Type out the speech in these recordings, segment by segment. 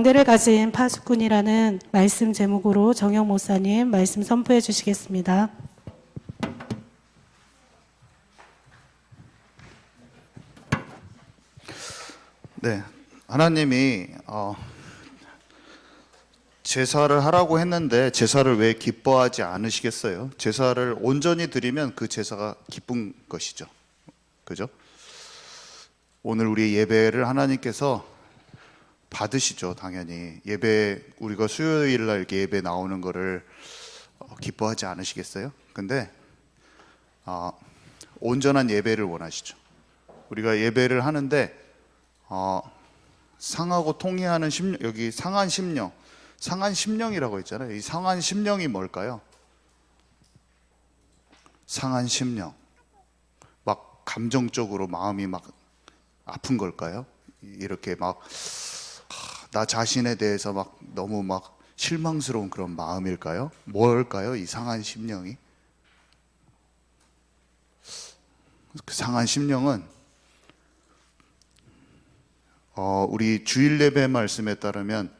양대를 가진 파수꾼이라는 말씀 제목으로 정영 목사님 말씀 선포해 주시겠습니다. 네, 하나님이 제사를 하라고 했는데 제사를 왜 기뻐하지 않으시겠어요? 제사를 온전히 드리면 그 제사가 기쁜 것이죠. 그죠? 오늘 우리 예배를 하나님께서 받으시죠, 당연히. 예배, 우리가 수요일 날 이렇게 예배 나오는 거를 기뻐하지 않으시겠어요? 근데 온전한 예배를 원하시죠. 우리가 예배를 하는데 상하고 통해하는 심령, 여기 상한 심령, 상한 심령이라고 했잖아요. 이 상한 심령이 뭘까요? 상한 심령, 막 감정적으로 마음이 막 아픈 걸까요? 이렇게 막 나 자신에 대해서 막 너무 막 실망스러운 그런 마음일까요? 뭘까요? 이 상한 심령이? 그 상한 심령은 우리 주일 예배 말씀에 따르면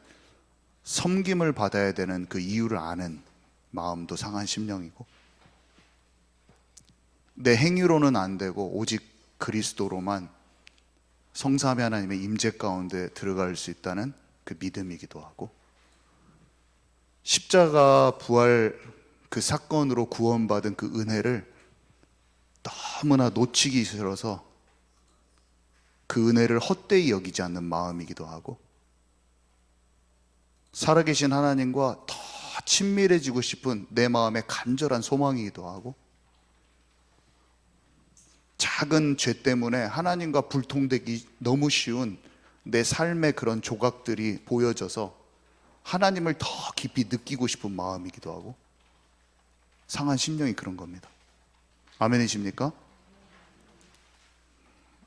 섬김을 받아야 되는 그 이유를 아는 마음도 상한 심령이고, 내 행위로는 안 되고 오직 그리스도로만 성삼위 하나님의 임재 가운데 들어갈 수 있다는 그 믿음이기도 하고, 십자가 부활 그 사건으로 구원받은 그 은혜를 너무나 놓치기 싫어서 그 은혜를 헛되이 여기지 않는 마음이기도 하고, 살아계신 하나님과 더 친밀해지고 싶은 내 마음의 간절한 소망이기도 하고, 작은 죄 때문에 하나님과 불통되기 너무 쉬운 내 삶의 그런 조각들이 보여져서 하나님을 더 깊이 느끼고 싶은 마음이기도 하고, 상한 심령이 그런 겁니다. 아멘이십니까?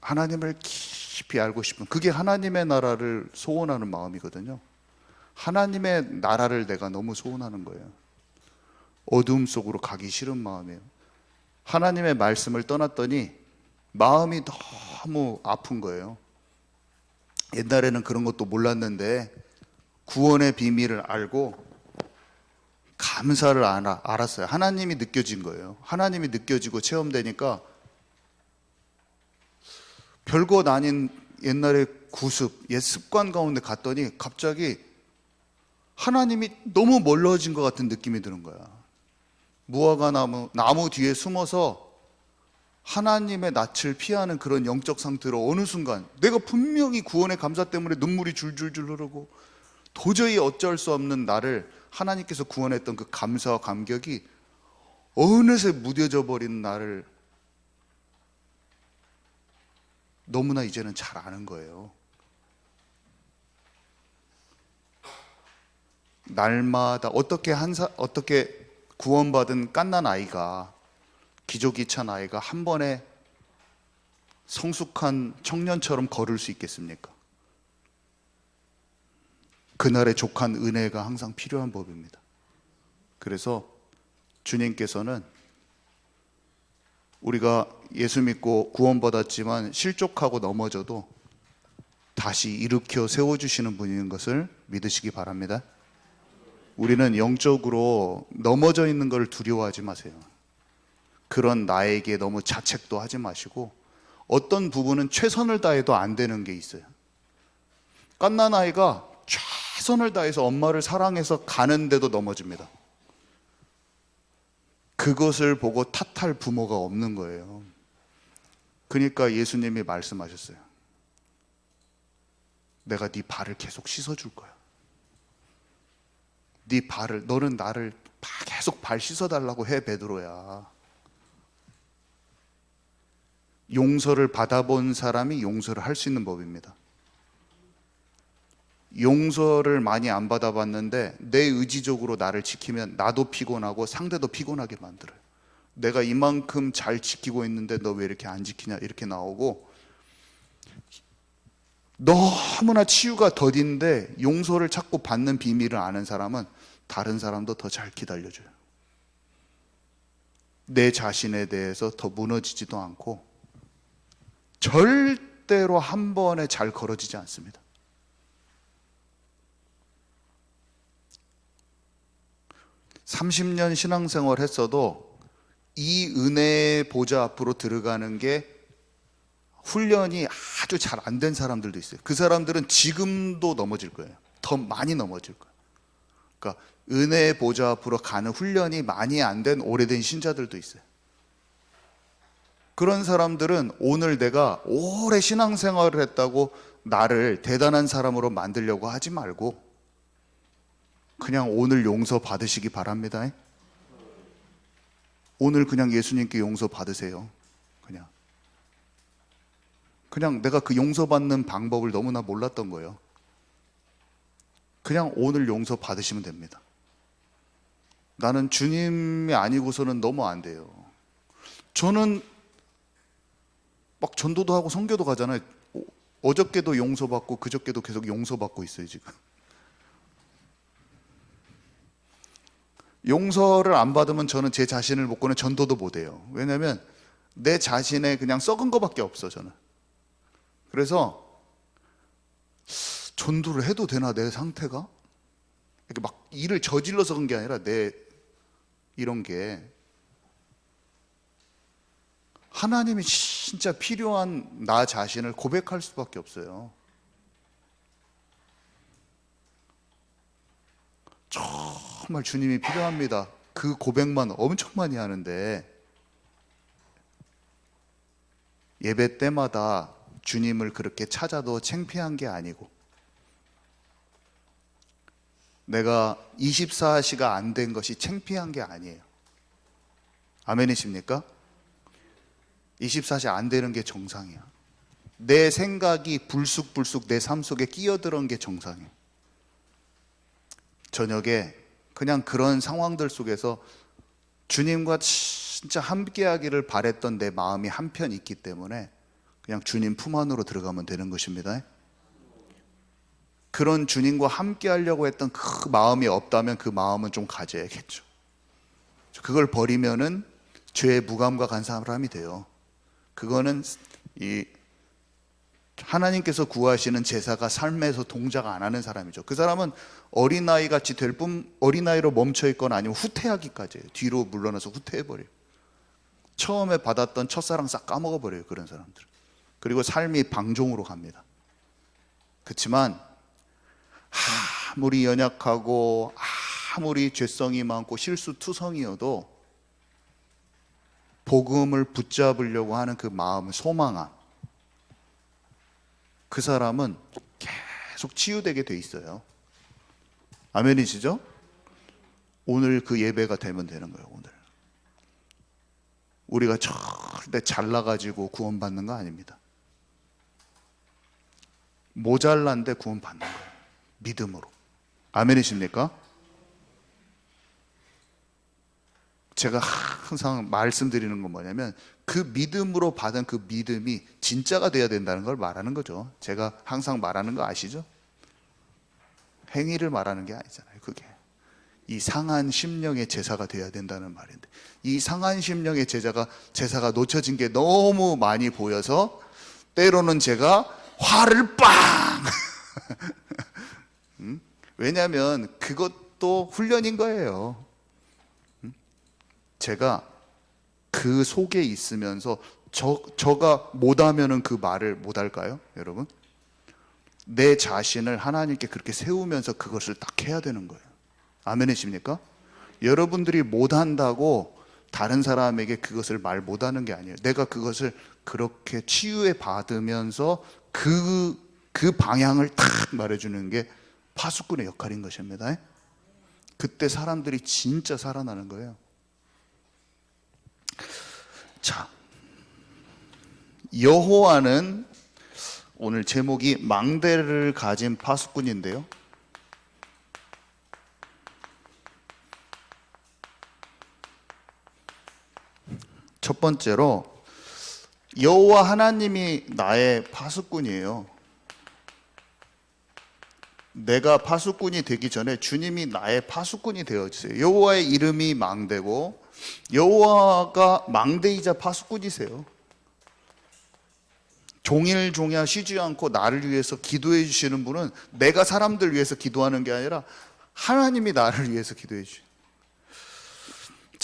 하나님을 깊이 알고 싶은, 그게 하나님의 나라를 소원하는 마음이거든요. 하나님의 나라를 내가 너무 소원하는 거예요. 어두움 속으로 가기 싫은 마음이에요. 하나님의 말씀을 떠났더니 마음이 너무 아픈 거예요. 옛날에는 그런 것도 몰랐는데 구원의 비밀을 알고 감사를 알았어요. 하나님이 느껴진 거예요. 하나님이 느껴지고 체험되니까 별것 아닌 옛날의 구습, 옛 습관 가운데 갔더니 갑자기 하나님이 너무 멀어진 것 같은 느낌이 드는 거야. 무화과 나무 뒤에 숨어서 하나님의 낯을 피하는 그런 영적 상태로 어느 순간 내가 분명히 구원의 감사 때문에 눈물이 줄줄줄 흐르고 도저히 어쩔 수 없는 나를 하나님께서 구원했던 그 감사와 감격이 어느새 무뎌져 버린 나를 너무나 이제는 잘 아는 거예요. 날마다 어떻게 구원받은 갓난 아이가, 기저귀 찬 아이가 한 번에 성숙한 청년처럼 걸을 수 있겠습니까? 그날의 족한 은혜가 항상 필요한 법입니다. 그래서 주님께서는 우리가 예수 믿고 구원받았지만 실족하고 넘어져도 다시 일으켜 세워주시는 분인 것을 믿으시기 바랍니다. 우리는 영적으로 넘어져 있는 걸 두려워하지 마세요. 그런 나에게 너무 자책도 하지 마시고, 어떤 부분은 최선을 다해도 안 되는 게 있어요. 갓난 아이가 최선을 다해서 엄마를 사랑해서 가는데도 넘어집니다. 그것을 보고 탓할 부모가 없는 거예요. 그러니까 예수님이 말씀하셨어요. 내가 네 발을 계속 씻어줄 거야. 네 발을, 너는 나를 계속 발 씻어달라고 해, 베드로야. 용서를 받아본 사람이 용서를 할 수 있는 법입니다. 용서를 많이 안 받아봤는데 내 의지적으로 나를 지키면 나도 피곤하고 상대도 피곤하게 만들어요. 내가 이만큼 잘 지키고 있는데 너 왜 이렇게 안 지키냐, 이렇게 나오고, 너무나 치유가 더딘데 용서를 찾고 받는 비밀을 아는 사람은 다른 사람도 더 잘 기다려줘요. 내 자신에 대해서 더 무너지지도 않고 절대로 한 번에 잘 걸어지지 않습니다. 30년 신앙생활 했어도 이 은혜의 보좌 앞으로 들어가는 게 훈련이 아주 잘 안 된 사람들도 있어요. 그 사람들은 지금도 넘어질 거예요. 더 많이 넘어질 거예요. 그러니까 은혜의 보좌 앞으로 가는 훈련이 많이 안 된 오래된 신자들도 있어요. 그런 사람들은 오늘 내가 오래 신앙생활을 했다고 나를 대단한 사람으로 만들려고 하지 말고 그냥 오늘 용서 받으시기 바랍니다. 오늘 그냥 예수님께 용서 받으세요. 그냥 내가 그 용서받는 방법을 너무나 몰랐던 거예요. 그냥 오늘 용서 받으시면 됩니다. 나는 주님이 아니고서는 너무 안 돼요. 저는 막 전도도 하고 선교도 가잖아요. 어저께도 용서받고 그저께도 계속 용서받고 있어요, 지금. 용서를 안 받으면 저는 제 자신을 못 보는 전도도 못 해요. 왜냐하면 내 자신에 그냥 썩은 거밖에 없어, 저는. 그래서 전도를 해도 되나, 내 상태가? 이렇게 막 일을 저질러서 그런 게 아니라 내 이런 게 하나님이 진짜 필요한 나 자신을 고백할 수밖에 없어요. 정말 주님이 필요합니다. 그 고백만 엄청 많이 하는데 예배 때마다 주님을 그렇게 찾아도 창피한 게 아니고 내가 24시가 안 된 것이 창피한 게 아니에요. 아멘이십니까? 24시 안 되는 게 정상이야. 내 생각이 불쑥불쑥 내 삶 속에 끼어들은 게 정상이에요. 저녁에 그냥 그런 상황들 속에서 주님과 진짜 함께하기를 바랬던 내 마음이 한편 있기 때문에 그냥 주님 품 안으로 들어가면 되는 것입니다. 그런 주님과 함께 하려고 했던 그 마음이 없다면 그 마음은 좀 가져야겠죠. 그걸 버리면은 죄의 무감과 간 사람이 돼요. 그거는 이 하나님께서 구하시는 제사가 삶에서 동작 안 하는 사람이죠. 그 사람은 어린아이 같이 될 뿐, 어린아이로 멈춰 있거나 아니면 후퇴하기까지 해요. 뒤로 물러나서 후퇴해버려요. 처음에 받았던 첫사랑 싹 까먹어버려요, 그런 사람들. 그리고 삶이 방종으로 갑니다. 그렇지만 아무리 연약하고 아무리 죄성이 많고 실수투성이어도 복음을 붙잡으려고 하는 그 마음, 소망함, 그 사람은 계속 치유되게 돼 있어요. 아멘이시죠? 오늘 그 예배가 되면 되는 거예요. 오늘 우리가 절대 잘나가지고 구원받는 거 아닙니다. 모자란데 구원받는 거예요. 믿음으로. 아멘이십니까? 제가 항상 말씀드리는 건 뭐냐면 그 믿음으로 받은 그 믿음이 진짜가 돼야 된다는 걸 말하는 거죠. 제가 항상 말하는 거 아시죠? 행위를 말하는 게 아니잖아요. 그게 이 상한 심령의 제사가 돼야 된다는 말인데 이 상한 심령의 제사가 놓쳐진 게 너무 많이 보여서 때로는 제가 화를 빵 왜냐하면 그것도 훈련인 거예요. 제가 그 속에 있으면서 저가 못하면은 그 말을 못할까요, 여러분? 내 자신을 하나님께 그렇게 세우면서 그것을 딱 해야 되는 거예요. 아멘이십니까? 여러분들이 못한다고 다른 사람에게 그것을 말 못하는 게 아니에요. 내가 그것을 그렇게 치유해 받으면서 그 방향을 탁 말해주는 게 파수꾼의 역할인 것입니다. 그때 사람들이 진짜 살아나는 거예요. 자, 여호와는 오늘 제목이 망대를 가진 파수꾼인데요. 첫 번째로 여호와 하나님이 나의 파수꾼이에요. 내가 파수꾼이 되기 전에 주님이 나의 파수꾼이 되어주세요. 여호와의 이름이 망대고 여호와가 망대이자 파수꾼이세요. 종일종야 쉬지 않고 나를 위해서 기도해 주시는 분은 내가 사람들 위해서 기도하는 게 아니라 하나님이 나를 위해서 기도해 주셔요.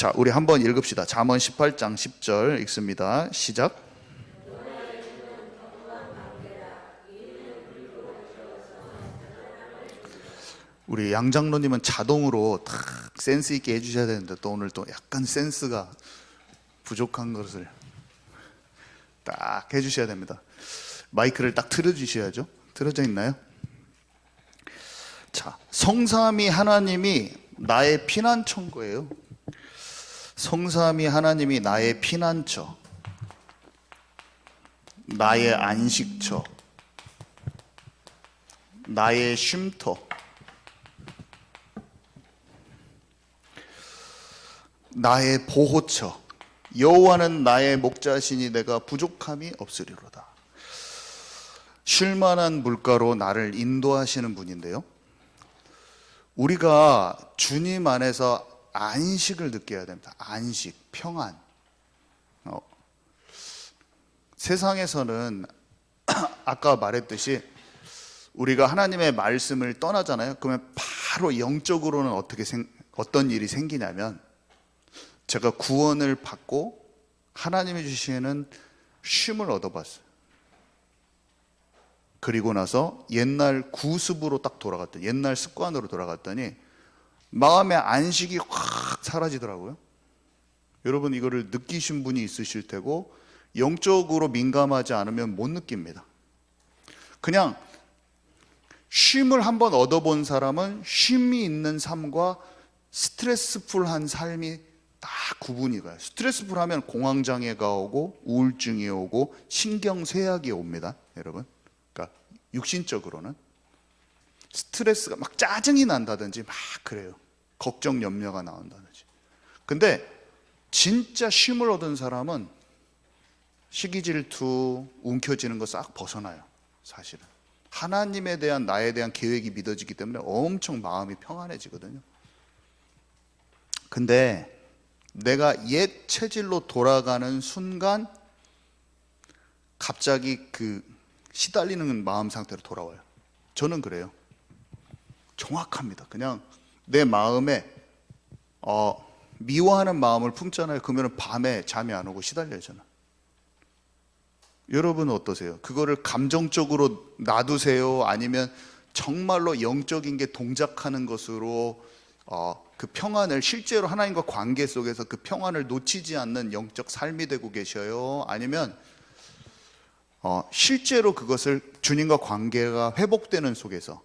자, 우리 한번 읽읍시다. 잠언 18장 10절 읽습니다. 시작. 우리 양 장로님은 자동으로 탁 센스 있게 해주셔야 되는데 또 오늘 또 약간 센스가 부족한 것을 딱 해주셔야 됩니다. 마이크를 딱 틀어주셔야죠. 틀어져 있나요? 자, 성삼위 하나님이 나의 피난처인 성삼위 하나님이 나의 피난처, 나의 안식처, 나의 쉼터, 나의 보호처. 여호와는 나의 목자시니 내가 부족함이 없으리로다. 쉴만한 물가로 나를 인도하시는 분인데요, 우리가 주님 안에서 안식을 느껴야 됩니다. 안식, 평안. 세상에서는 아까 말했듯이 우리가 하나님의 말씀을 떠나잖아요. 그러면 바로 영적으로는 어떤 일이 생기냐면, 제가 구원을 받고 하나님이 주시는 쉼을 얻어봤어요. 그리고 나서 옛날 구습으로 딱 돌아갔더니, 옛날 습관으로 돌아갔더니 마음의 안식이 확 사라지더라고요. 여러분, 이거를 느끼신 분이 있으실 테고, 영적으로 민감하지 않으면 못 느낍니다. 그냥 쉼을 한번 얻어본 사람은 쉼이 있는 삶과 스트레스풀한 삶이 딱 구분이 가요. 스트레스풀하면 공황장애가 오고 우울증이 오고 신경쇠약이 옵니다, 여러분. 그러니까 육신적으로는 스트레스가 막 짜증이 난다든지 막 그래요. 걱정 염려가 나온다든지. 근데 진짜 쉼을 얻은 사람은 시기 질투, 움켜쥐는 거 싹 벗어나요. 사실은 하나님에 대한, 나에 대한 계획이 믿어지기 때문에 엄청 마음이 평안해지거든요. 근데 내가 옛 체질로 돌아가는 순간 갑자기 그 시달리는 마음 상태로 돌아와요. 저는 그래요. 정확합니다. 그냥 내 마음에 미워하는 마음을 품잖아요. 그러면 밤에 잠이 안 오고 시달려요, 저는. 여러분은 어떠세요? 그거를 감정적으로 놔두세요? 아니면 정말로 영적인 게 동작하는 것으로 그 평안을, 실제로 하나님과 관계 속에서 그 평안을 놓치지 않는 영적 삶이 되고 계셔요? 아니면 실제로 그것을 주님과 관계가 회복되는 속에서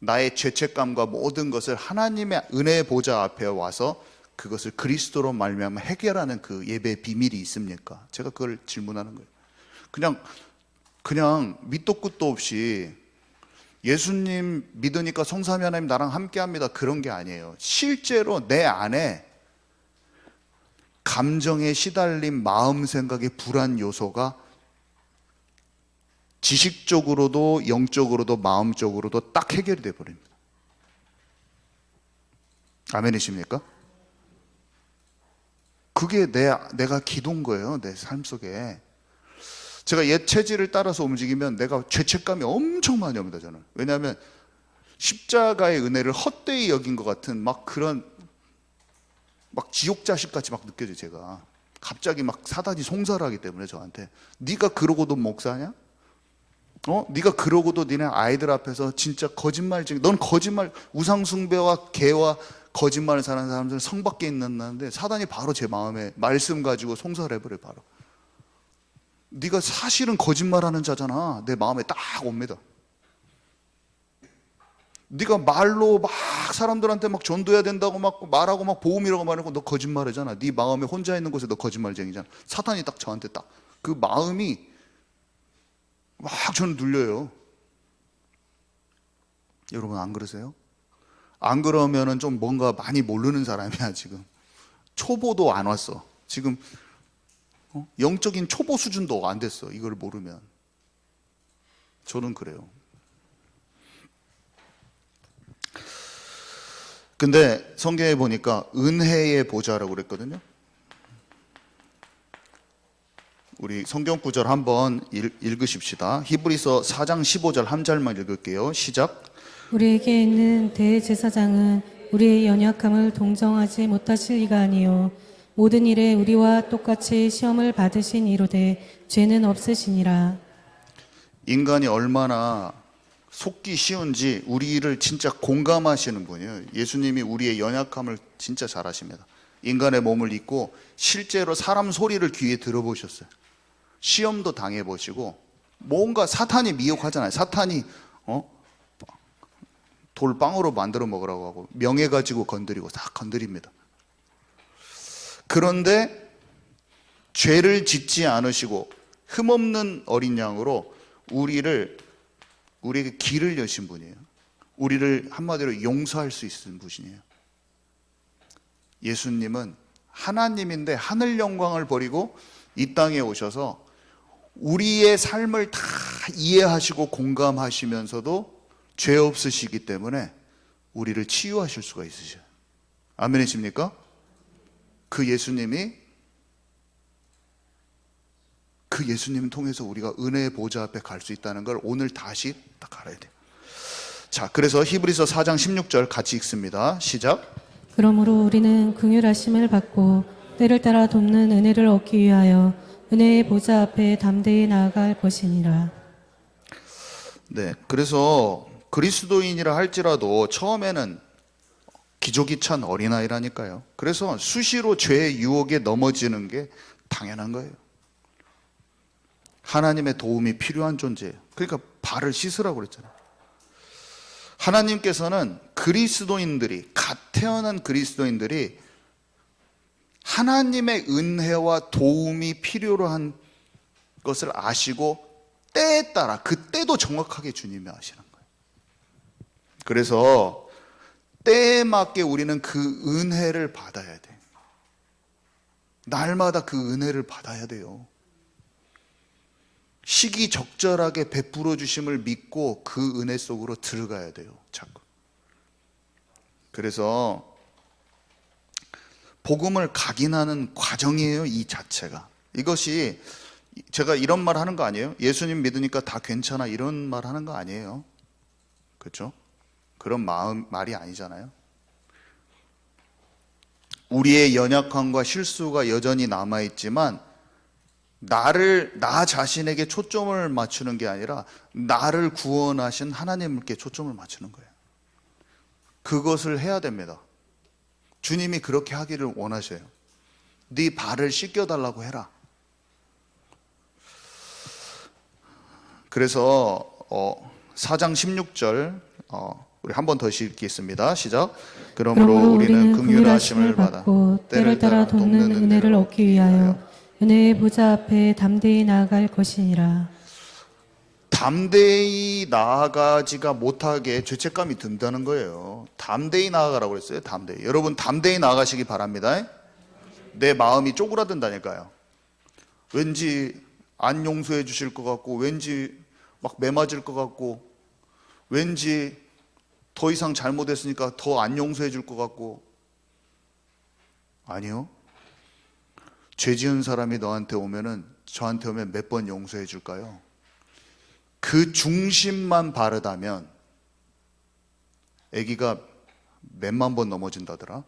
나의 죄책감과 모든 것을 하나님의 은혜의 보좌 앞에 와서 그것을 그리스도로 말미암아 해결하는 그 예배의 비밀이 있습니까? 제가 그걸 질문하는 거예요. 그냥 밑도 끝도 없이 예수님 믿으니까 성삼위 하나님 나랑 함께합니다, 그런 게 아니에요. 실제로 내 안에 감정에 시달린 마음, 생각의 불안 요소가 지식적으로도 영적으로도 마음적으로도 딱 해결이 돼 버립니다. 아멘이십니까? 그게 내가 기도인 거예요. 내 삶 속에 제가 옛 체질을 따라서 움직이면 내가 죄책감이 엄청 많이 옵니다, 저는. 왜냐하면 십자가의 은혜를 헛되이 여긴 것 같은 막 그런 막 지옥 자식같이 막 느껴져요. 제가 갑자기 막 사단이 송사를 하기 때문에 저한테, 네가 그러고도 목사냐? 네가 그러고도 니네 아이들 앞에서 진짜 거짓말쟁이, 넌 거짓말, 우상숭배와 개와 거짓말을 사는 사람들은 성 밖에 있는다는데 사단이 바로 제 마음에 말씀 가지고 송사를 해버려요. 바로 네가 사실은 거짓말하는 자잖아, 내 마음에 딱 옵니다. 네가 말로 막 사람들한테 막 전도해야 된다고 막 말하고 막 복음이라고 말하고 너 거짓말하잖아. 네 마음에 혼자 있는 곳에 너 거짓말쟁이잖아. 사탄이 딱 저한테 딱 그 마음이 막 저는 눌려요. 여러분 안 그러세요? 안 그러면은 좀 뭔가 많이 모르는 사람이야. 지금 초보도 안 왔어. 지금 영적인 초보 수준도 안 됐어, 이걸 모르면. 저는 그래요. 근데 성경에 보니까 은혜의 보좌라고 그랬거든요. 우리 성경 구절 한번 읽으십시다. 히브리서 4장 15절 한 절만 읽을게요. 시작. 우리에게 있는 대제사장은 우리의 연약함을 동정하지 못하실 이가 아니요 모든 일에 우리와 똑같이 시험을 받으신 이로되 죄는 없으시니라. 인간이 얼마나 속기 쉬운지 우리를 진짜 공감하시는 분이에요. 예수님이 우리의 연약함을 진짜 잘 아십니다. 인간의 몸을 입고 실제로 사람 소리를 귀에 들어보셨어요. 시험도 당해보시고, 뭔가 사탄이 미혹하잖아요. 사탄이 돌 빵으로 만들어 먹으라고 하고 명예 가지고 건드리고 다 건드립니다. 그런데 죄를 짓지 않으시고 흠없는 어린 양으로 우리에게 길을 여신 분이에요. 우리를 한마디로 용서할 수 있는 분이에요. 예수님은 하나님인데 하늘 영광을 버리고 이 땅에 오셔서 우리의 삶을 다 이해하시고 공감하시면서도 죄 없으시기 때문에 우리를 치유하실 수가 있으셔요. 아멘이십니까? 그 예수님 통해서 우리가 은혜의 보좌 앞에 갈 수 있다는 걸 오늘 다시 딱 알아야 돼요. 자, 그래서 히브리서 4장 16절 같이 읽습니다. 시작. 그러므로 우리는 긍휼하심을 받고 때를 따라 돕는 은혜를 얻기 위하여 은혜의 보좌 앞에 담대히 나아갈 것이니라. 네, 그래서 그리스도인이라 할지라도 처음에는 기저귀 찬 어린아이라니까요. 그래서 수시로 죄의 유혹에 넘어지는 게 당연한 거예요. 하나님의 도움이 필요한 존재예요. 그러니까 발을 씻으라고 그랬잖아요. 하나님께서는 갓 태어난 그리스도인들이 하나님의 은혜와 도움이 필요로 한 것을 아시고 때에 따라 그때도 정확하게 주님이 아시는 거예요. 그래서 때에 맞게 우리는 그 은혜를 받아야 돼요. 날마다 그 은혜를 받아야 돼요. 시기적절하게 베풀어 주심을 믿고 그 은혜 속으로 들어가야 돼요. 자꾸. 그래서 복음을 각인하는 과정이에요. 이 자체가. 이것이 제가 이런 말 하는 거 아니에요. 예수님 믿으니까 다 괜찮아 이런 말 하는 거 아니에요. 그렇죠? 그런 말이 아니잖아요. 우리의 연약함과 실수가 여전히 남아있지만 나 자신에게 초점을 맞추는 게 아니라 나를 구원하신 하나님께 초점을 맞추는 거예요. 그것을 해야 됩니다. 주님이 그렇게 하기를 원하셔요. 네 발을 씻겨달라고 해라. 그래서 4장 16절 우리 한 번 더 읽겠습니다. 시작. 그러므로 우리는 긍휼하심을 받아 때를 따라 돕는 은혜를 얻기 위하여 은혜의 보좌 앞에 담대히 나아갈 것이니라. 담대히 나아가지가 못하게 죄책감이 든다는 거예요. 담대히 나아가라고 그랬어요. 담대히. 여러분 담대히 나아가시기 바랍니다. 내 마음이 쪼그라든다니까요. 왠지 안 용서해 주실 것 같고, 왠지 막 매맞을 것 같고, 왠지 더 이상 잘못했으니까 더 안 용서해 줄 것 같고. 아니요. 죄 지은 사람이 저한테 오면 몇 번 용서해 줄까요? 그 중심만 바르다면 아기가 몇만 번 넘어진다더라.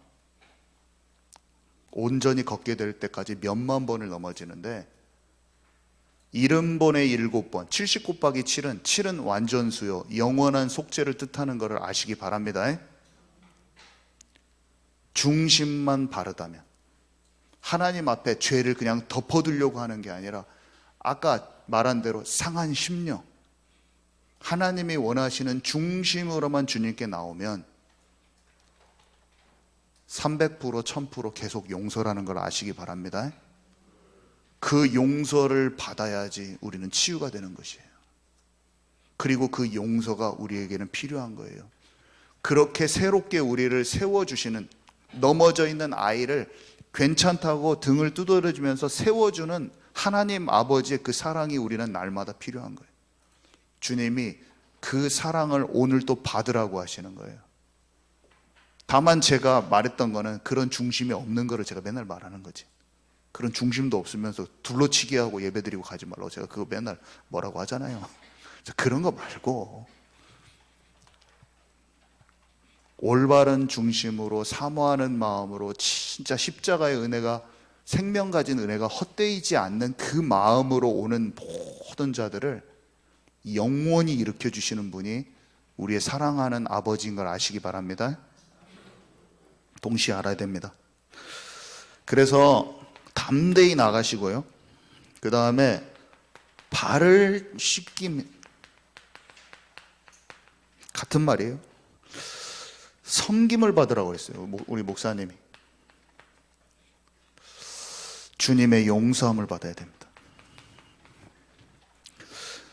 온전히 걷게 될 때까지 몇만 번을 넘어지는데 70번에 7번, 70 곱하기 7은 완전수요, 영원한 속죄를 뜻하는 것을 아시기 바랍니다. 중심만 바르다면, 하나님 앞에 죄를 그냥 덮어두려고 하는 게 아니라 아까 말한 대로 상한 심령, 하나님이 원하시는 중심으로만 주님께 나오면 300%, 1000% 계속 용서라는 걸 아시기 바랍니다. 그 용서를 받아야지 우리는 치유가 되는 것이에요. 그리고 그 용서가 우리에게는 필요한 거예요. 그렇게 새롭게 우리를 세워주시는, 넘어져 있는 아이를 괜찮다고 등을 두드려주면서 세워주는 하나님 아버지의 그 사랑이 우리는 날마다 필요한 거예요. 주님이 그 사랑을 오늘 또 받으라고 하시는 거예요. 다만 제가 말했던 거는 그런 중심이 없는 거를 제가 맨날 말하는 거지. 그런 중심도 없으면서 둘러치게 하고 예배드리고 가지 말라고 제가 그거 맨날 뭐라고 하잖아요. 그런 거 말고 올바른 중심으로 사모하는 마음으로 진짜 십자가의 은혜가 생명 가진 은혜가 헛되이지 않는 그 마음으로 오는 모든 자들을 영원히 일으켜 주시는 분이 우리의 사랑하는 아버지인 걸 아시기 바랍니다. 동시에 알아야 됩니다. 그래서 담대히 나가시고요. 그 다음에 발을 씻김, 같은 말이에요. 섬김을 받으라고 했어요. 우리 목사님이. 주님의 용서함을 받아야 됩니다.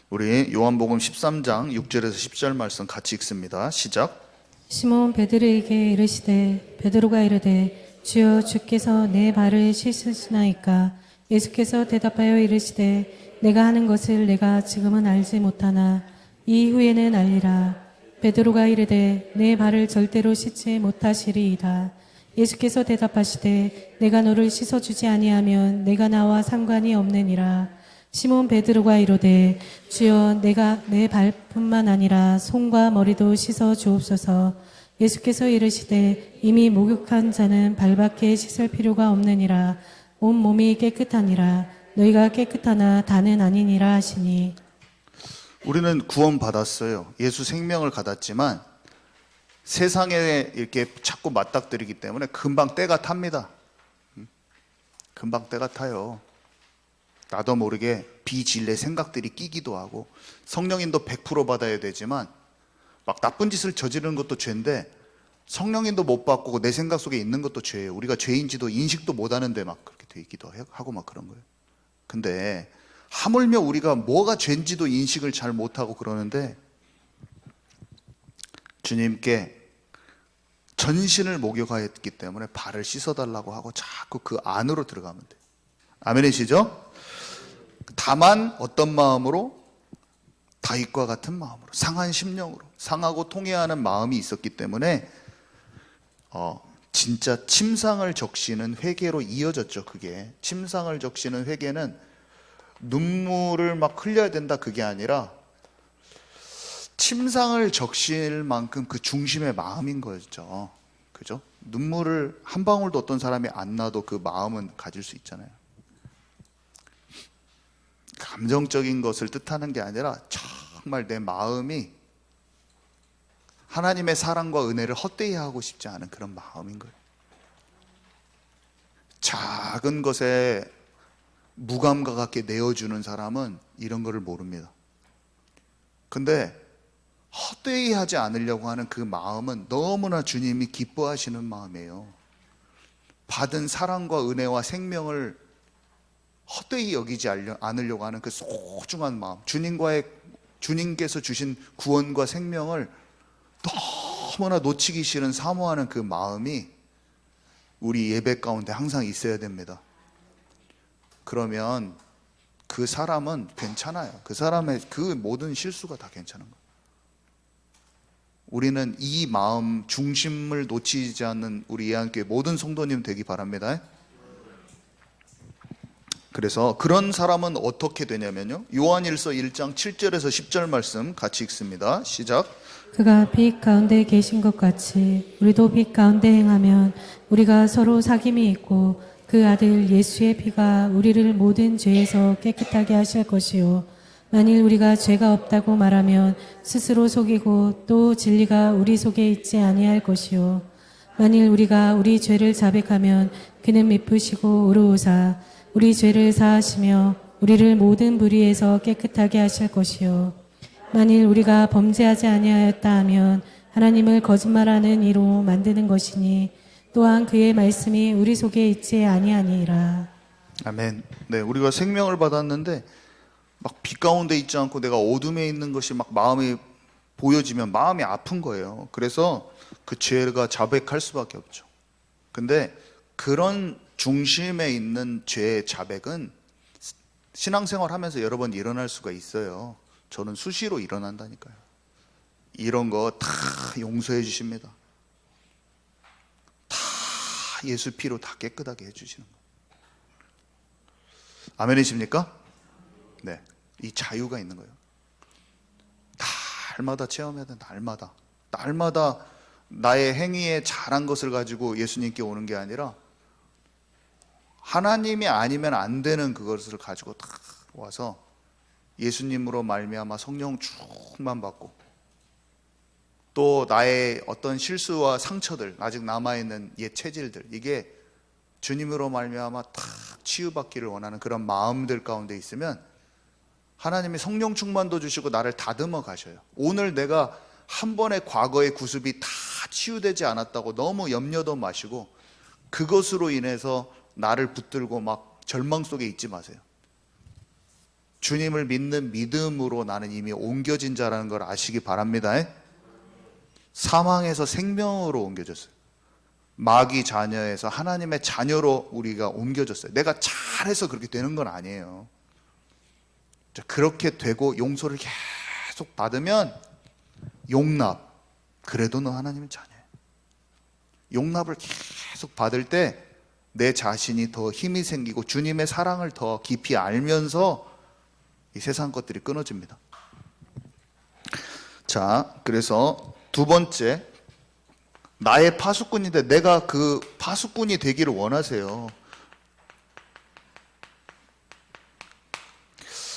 우리 요한복음 13장 6절에서 10절 말씀 같이 읽습니다. 시작. 시몬 베드로에게 이르시되 베드로가 이르되 주여 주께서 내 발을 씻으시나이까. 예수께서 대답하여 이르시되 내가 하는 것을 내가 지금은 알지 못하나 이후에는 알리라. 베드로가 이르되 내 발을 절대로 씻지 못하시리이다. 예수께서 대답하시되 내가 너를 씻어주지 아니하면 내가 나와 상관이 없느니라. 시몬 베드로가 이르되 주여 내가 내 발뿐만 아니라 손과 머리도 씻어 주옵소서. 예수께서 이르시되 이미 목욕한 자는 발밖에 씻을 필요가 없느니라. 온 몸이 깨끗하니라. 너희가 깨끗하나 다는 아니니라 하시니. 우리는 구원 받았어요. 예수 생명을 받았지만 세상에 이렇게 자꾸 맞닥뜨리기 때문에 금방 때가 탑니다. 금방 때가 타요. 나도 모르게 비진리의 생각들이 끼기도 하고, 성령인도 100% 받아야 되지만 막 나쁜 짓을 저지르는 것도 죄인데 성령인도 못 받고 내 생각 속에 있는 것도 죄예요. 우리가 죄인지도 인식도 못 하는데 막 그렇게 돼 있기도 하고 막 그런 거예요. 근데 하물며 우리가 뭐가 죄인지도 인식을 잘 못하고 그러는데 주님께 전신을 목욕하였기 때문에 발을 씻어달라고 하고 자꾸 그 안으로 들어가면 돼요. 아멘이시죠? 다만 어떤 마음으로? 다윗과 같은 마음으로, 상한 심령으로, 상하고 통회하는 마음이 있었기 때문에 진짜 침상을 적시는 회개로 이어졌죠. 그게 침상을 적시는 회개는 눈물을 막 흘려야 된다 그게 아니라 침상을 적실 만큼 그 중심의 마음인 거죠. 그죠? 눈물을 한 방울도 어떤 사람이 안 나도 그 마음은 가질 수 있잖아요. 감정적인 것을 뜻하는 게 아니라 정말 내 마음이 하나님의 사랑과 은혜를 헛되이 하고 싶지 않은 그런 마음인 거예요. 작은 것에 무감과 같게 내어주는 사람은 이런 거를 모릅니다. 근데 헛되이 하지 않으려고 하는 그 마음은 너무나 주님이 기뻐하시는 마음이에요. 받은 사랑과 은혜와 생명을 헛되이 여기지 않으려고 하는 그 소중한 마음, 주님께서 주신 구원과 생명을 너무나 놓치기 싫은 사모하는 그 마음이 우리 예배 가운데 항상 있어야 됩니다. 그러면 그 사람은 괜찮아요. 그 사람의 그 모든 실수가 다 괜찮은 거예요. 우리는 이 마음 중심을 놓치지 않는 우리 예한교회 모든 성도님 되기 바랍니다. 그래서 그런 사람은 어떻게 되냐면요, 요한일서 1장 7절에서 10절 말씀 같이 읽습니다. 시작. 그가 빛 가운데 계신 것 같이 우리도 빛 가운데 행하면 우리가 서로 사귐이 있고 그 아들 예수의 피가 우리를 모든 죄에서 깨끗하게 하실 것이요, 만일 우리가 죄가 없다고 말하면 스스로 속이고 또 진리가 우리 속에 있지 아니할 것이요, 만일 우리가 우리 죄를 자백하면 그는 미쁘시고 의로우사 우리 죄를 사하시며 우리를 모든 불의에서 깨끗하게 하실 것이요, 만일 우리가 범죄하지 아니하였다 하면 하나님을 거짓말하는 이로 만드는 것이니 또한 그의 말씀이 우리 속에 있지 아니하니라. 아멘. 네, 우리가 생명을 받았는데 막 빛 가운데 있지 않고 내가 어둠에 있는 것이 막 마음이 보여지면 마음이 아픈 거예요. 그래서 그 죄가 자백할 수밖에 없죠. 근데 그런 중심에 있는 죄의 자백은 신앙생활 하면서 여러 번 일어날 수가 있어요. 저는 수시로 일어난다니까요. 이런 거 다 용서해 주십니다. 다 예수 피로 다 깨끗하게 해주시는 거예요. 아멘이십니까? 네, 이 자유가 있는 거예요. 날마다 체험해야 돼. 날마다 나의 행위에 잘한 것을 가지고 예수님께 오는 게 아니라 하나님이 아니면 안 되는 그것을 가지고 다 와서 예수님으로 말미암아 성령 충만 받고, 또 나의 어떤 실수와 상처들, 아직 남아있는 옛 체질들, 이게 주님으로 말미암아 탁 치유받기를 원하는 그런 마음들 가운데 있으면 하나님이 성령 충만도 주시고 나를 다듬어 가셔요. 오늘 내가 한 번의 과거의 구습이 다 치유되지 않았다고 너무 염려도 마시고 그것으로 인해서 나를 붙들고 막 절망 속에 있지 마세요. 주님을 믿는 믿음으로 나는 이미 옮겨진 자라는 걸 아시기 바랍니다. 사망에서 생명으로 옮겨졌어요. 마귀 자녀에서 하나님의 자녀로 우리가 옮겨졌어요. 내가 잘해서 그렇게 되는 건 아니에요. 그렇게 되고 용서를 계속 받으면 용납, 그래도 너 하나님의 자녀예요. 용납을 계속 받을 때 내 자신이 더 힘이 생기고 주님의 사랑을 더 깊이 알면서 이 세상 것들이 끊어집니다. 자, 그래서 두 번째, 나의 파수꾼인데 내가 그 파수꾼이 되기를 원하세요.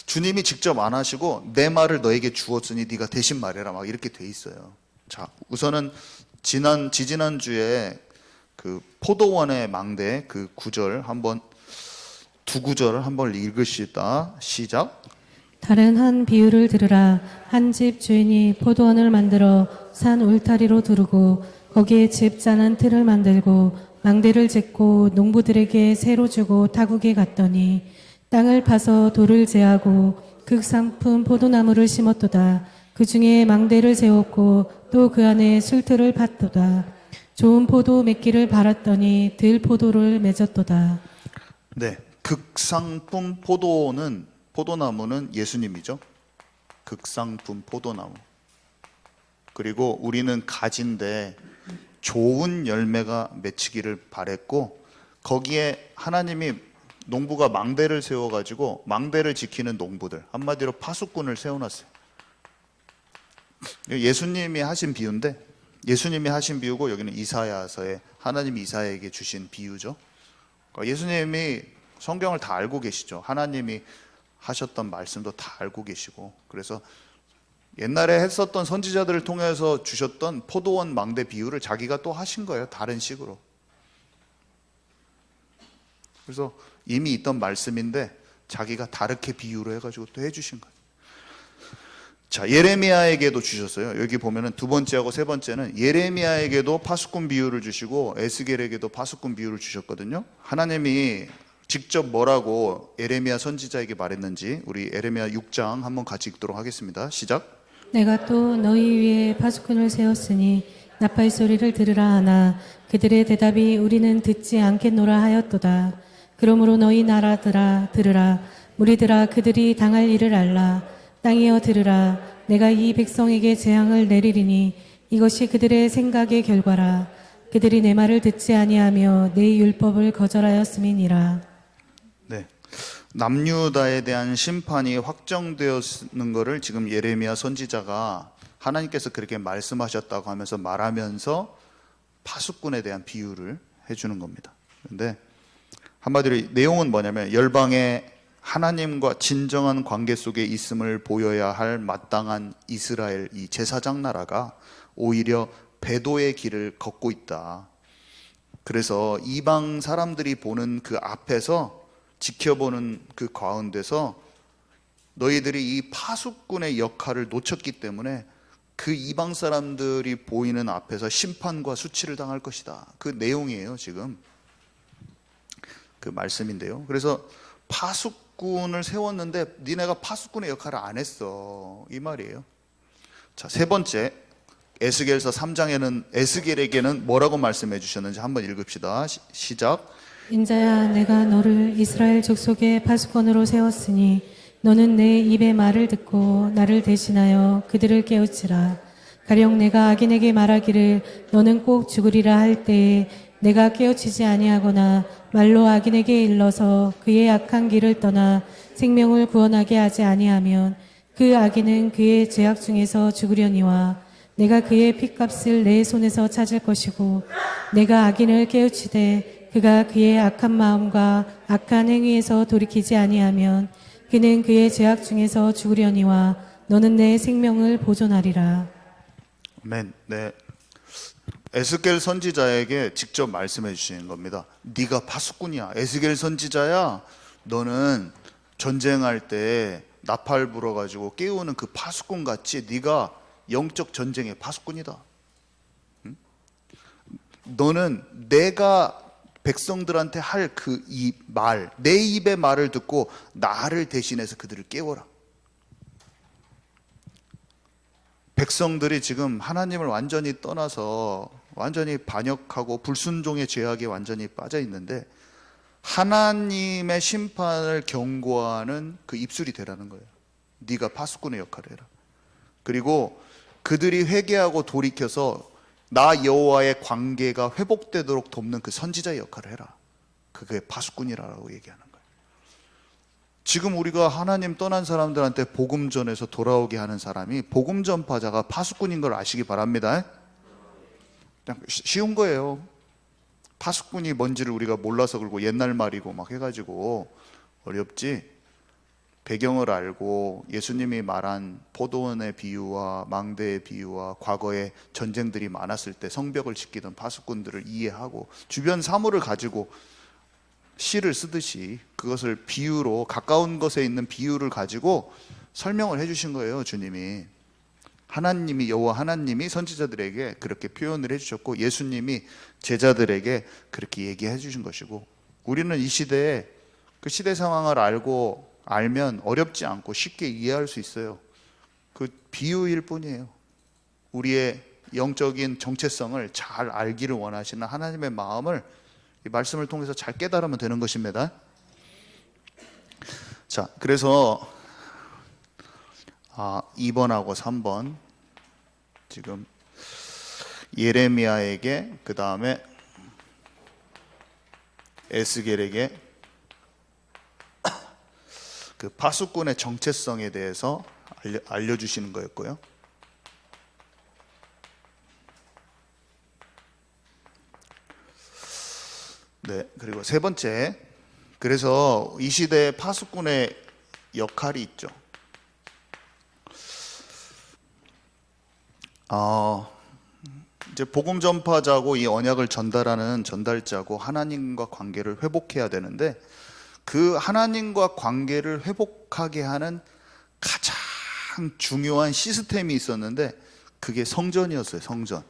주님이 직접 안 하시고 내 말을 너에게 주었으니 네가 대신 말해라, 막 이렇게 돼 있어요. 자, 우선은 지지난주에 그 포도원의 망대 그 구절 한번, 두 구절을 한번 읽으시다. 시작. 다른 한 비유를 들으라. 한 집 주인이 포도원을 만들어 산 울타리로 두르고 거기에 집 짜는 틀을 만들고 망대를 짓고 농부들에게 새로 주고 타국에 갔더니 땅을 파서 돌을 제하고 극상품 포도나무를 심었도다. 그 중에 망대를 세웠고 또 그 안에 술틀을 팠도다. 좋은 포도 맺기를 바랐더니 들 포도를 맺었도다. 네, 극상품 포도나무는 예수님이죠. 극상품 포도나무. 그리고 우리는 가지인데 좋은 열매가 맺히기를 바랬고, 거기에 하나님이 농부가 망대를 세워가지고 망대를 지키는 농부들, 한마디로 파수꾼을 세워놨어요. 예수님이 하신 비유인데, 예수님이 하신 비유고 여기는 이사야서에 하나님이 이사야에게 주신 비유죠. 그러니까 예수님이 성경을 다 알고 계시죠. 하나님이 하셨던 말씀도 다 알고 계시고, 그래서 옛날에 했었던 선지자들을 통해서 주셨던 포도원 망대 비유를 자기가 또 하신 거예요. 다른 식으로. 그래서 이미 있던 말씀인데 자기가 다르게 비유로 해가지고 또 해주신 거예요. 자, 예레미야에게도 주셨어요. 여기 보면은 두 번째하고 세 번째는 예레미야에게도 파수꾼 비유를 주시고 에스겔에게도 파수꾼 비유를 주셨거든요. 하나님이 직접 뭐라고 예레미야 선지자에게 말했는지 우리 예레미야 6장 한번 같이 읽도록 하겠습니다. 시작. 내가 또 너희 위에 파수꾼을 세웠으니 나팔 소리를 들으라 하나 그들의 대답이 우리는 듣지 않겠노라 하였도다. 그러므로 너희 나라들아 들으라. 무리들아 그들이 당할 일을 알라. 땅이여 들으라. 내가 이 백성에게 재앙을 내리리니 이것이 그들의 생각의 결과라. 그들이 내 말을 듣지 아니하며 내 율법을 거절하였음이니라. 네, 남유다에 대한 심판이 확정되었는 것을 지금 예레미야 선지자가 하나님께서 그렇게 말씀하셨다고 하면서 말하면서 파수꾼에 대한 비유를 해주는 겁니다. 그런데 한마디로 내용은 뭐냐면 열방의 하나님과 진정한 관계 속에 있음을 보여야 할 마땅한 이스라엘 이 제사장 나라가 오히려 배도의 길을 걷고 있다. 그래서 이방 사람들이 보는 그 앞에서 지켜보는 그 가운데서 너희들이 이 파수꾼의 역할을 놓쳤기 때문에 그 이방 사람들이 보이는 앞에서 심판과 수치를 당할 것이다. 그 내용이에요, 지금. 그 말씀인데요. 그래서 파수꾼을 세웠는데 니네가 파수꾼의 역할을 안 했어, 이 말이에요. 자, 세 번째, 에스겔서 3장에는 에스겔에게는 뭐라고 말씀해 주셨는지 한번 읽읍시다. 시작. 인자야 내가 너를 이스라엘 족속의 파수꾼으로 세웠으니 너는 내 입의 말을 듣고 나를 대신하여 그들을 깨우치라. 가령 내가 악인에게 말하기를 너는 꼭 죽으리라 할 때에 내가 깨우치지 아니하거나 말로 악인에게 일러서 그의 악한 길을 떠나 생명을 구원하게 하지 아니하면 그 악인은 그의 죄악 중에서 죽으려니와 내가 그의 핏값을 내 손에서 찾을 것이고 내가 악인을 깨우치되 그가 그의 악한 마음과 악한 행위에서 돌이키지 아니하면 그는 그의 죄악 중에서 죽으려니와 너는 내 생명을 보존하리라. 아멘. 네. 에스겔 선지자에게 직접 말씀해 주시는 겁니다. 네가 파수꾼이야. 에스겔 선지자야. 너는 전쟁할 때 나팔 불어가지고 깨우는 그 파수꾼 같이 네가 영적 전쟁의 파수꾼이다. 응? 너는 내가 백성들한테 할 그 이 말, 내 입의 말을 듣고 나를 대신해서 그들을 깨워라. 백성들이 지금 하나님을 완전히 떠나서 완전히 반역하고 불순종의 죄악에 완전히 빠져 있는데 하나님의 심판을 경고하는 그 입술이 되라는 거예요. 네가 파수꾼의 역할을 해라. 그리고 그들이 회개하고 돌이켜서 나 여호와의 관계가 회복되도록 돕는 그 선지자의 역할을 해라. 그게 파수꾼이라고 얘기하는 거예요. 지금 우리가 하나님 떠난 사람들한테 복음 전해서 돌아오게 하는 사람이 복음 전파자가 파수꾼인 걸 아시기 바랍니다. 그냥 쉬운 거예요. 파수꾼이 뭔지를 우리가 몰라서 그러고 옛날 말이고 막 해가지고 어렵지. 배경을 알고 예수님이 말한 포도원의 비유와 망대의 비유와 과거에 전쟁들이 많았을 때 성벽을 지키던 파수꾼들을 이해하고 주변 사물을 가지고 시를 쓰듯이 그것을 비유로 가까운 것에 있는 비유를 가지고 설명을 해주신 거예요. 주님이 하나님이 여호와 하나님이 선지자들에게 그렇게 표현을 해주셨고 예수님이 제자들에게 그렇게 얘기해 주신 것이고 우리는 이 시대에 그 시대 상황을 알면 어렵지 않고 쉽게 이해할 수 있어요. 그 비유일 뿐이에요. 우리의 영적인 정체성을 잘 알기를 원하시는 하나님의 마음을 이 말씀을 통해서 잘 깨달으면 되는 것입니다. 자, 그래서 2번하고 3번 지금 예레미야에게 그 다음에 에스겔에게 그 파수꾼의 정체성에 대해서 알려주시는 거였고요. 네, 그리고 세 번째, 그래서 이 시대에 파수꾼의 역할이 있죠. 이제 복음 전파자고 이 언약을 전달하는 전달자고 하나님과 관계를 회복해야 되는데 그 하나님과 관계를 회복하게 하는 가장 중요한 시스템이 있었는데 그게 성전이었어요. 성전.